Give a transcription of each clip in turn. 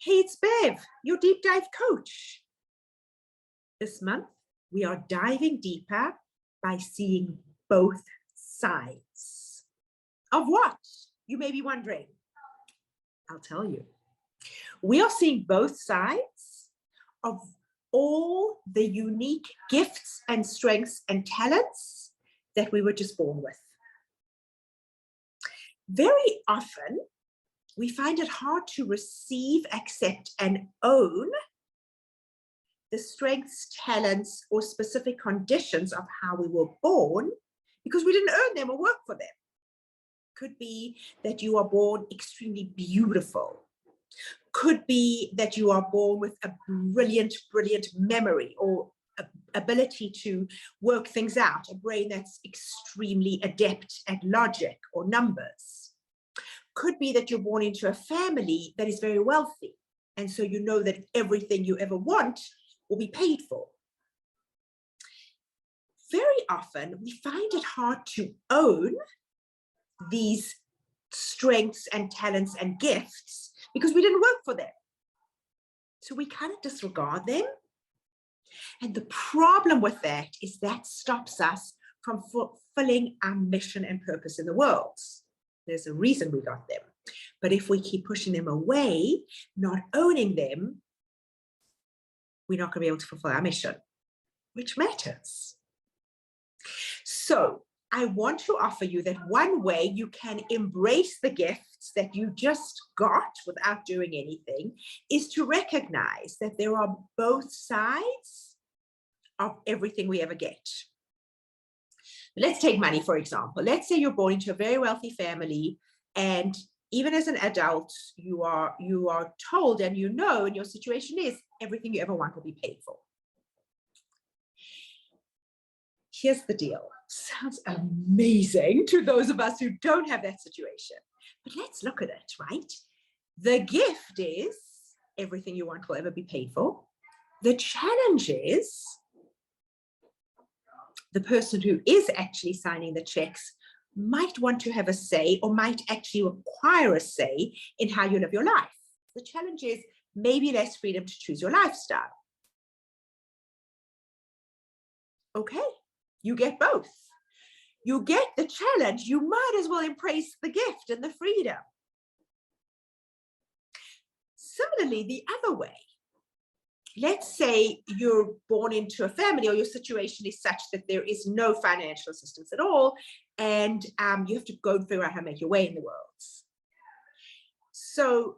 Hey, it's Bev, your deep dive coach. This month, we are diving deeper by seeing both sides. Of what? You may be wondering. I'll tell you. We are seeing both sides of all the unique gifts and strengths and talents that we were just born with. Very often, we find it hard to receive, accept, and own the strengths, talents, or specific conditions of how we were born because we didn't earn them or work for them. Could be that you are born extremely beautiful. Could be that you are born with a brilliant memory or ability to work things out, a brain that's extremely adept at logic or numbers. Could be that you're born into a family that is very wealthy, and so you know that everything you ever want will be paid for. Very often, we find it hard to own these strengths and talents and gifts because we didn't work for them. So we kind of disregard them. And the problem with that is that stops us from fulfilling our mission and purpose in the world. There's a reason we got them. But if we keep pushing them away, not owning them, we're not going to be able to fulfill our mission, which matters. So I want to offer you that one way you can embrace the gifts that you just got without doing anything is to recognize that there are both sides of everything we ever get. Let's take money, for example. Let's say you're born into a very wealthy family, and even as an adult, you are told and you know, and your situation is everything you ever want will be paid for. Here's the deal. Sounds amazing to those of us who don't have that situation. But let's look at it, right? The gift is everything you want will ever be paid for. The challenge is the person who is actually signing the checks might want to have a say or might actually require a say in how you live your life. The challenge is maybe less freedom to choose your lifestyle. Okay, you get both. You get the challenge, you might as well embrace the gift and the freedom. Similarly, the other way, let's say you're born into a family or your situation is such that there is no financial assistance at all, and you have to go and figure out how to make your way in the world. So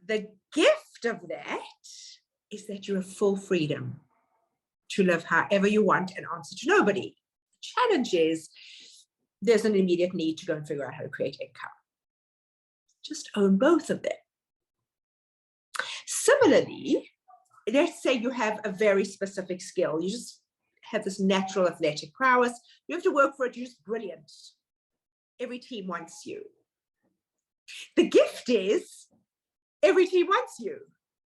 the gift of that is that you have full freedom to live however you want and answer to nobody. The challenge is there's an immediate need to go and figure out how to create income. Just own both of them. Similarly, let's say you have a very specific skill. You just have this natural athletic prowess. You have to work for it. You're just brilliant. Every team wants you. The gift is every team wants you.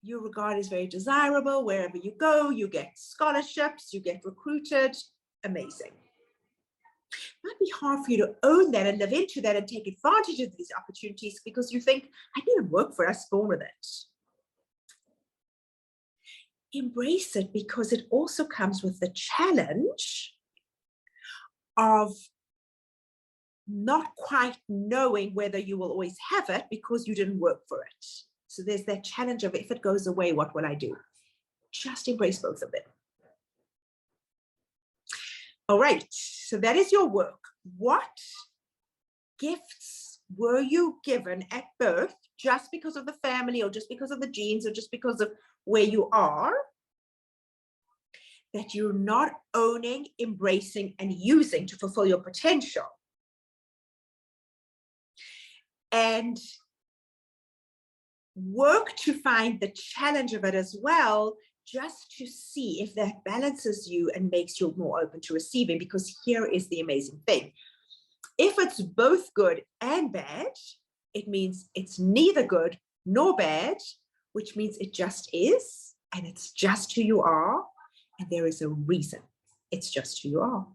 You're regarded as very desirable. Wherever you go, you get scholarships, you get recruited. Amazing. It might be hard for you to own that and live into that and take advantage of these opportunities because you think, I didn't work for it, I was born with it. Embrace it because it also comes with the challenge of not quite knowing whether you will always have it because you didn't work for it. So there's that challenge of if it goes away, what will I do? Just embrace both of them. All right, so that is your work. What gifts were you given at birth just because of the family or just because of the genes or just because of where you are that you're not owning, embracing, and using to fulfill your potential? And work to find the challenge of it as well, just to see if that balances you and makes you more open to receiving, because here is the amazing thing. If it's both good and bad, it means it's neither good nor bad, which means it just is, and it's just who you are, and there is a reason it's just who you are.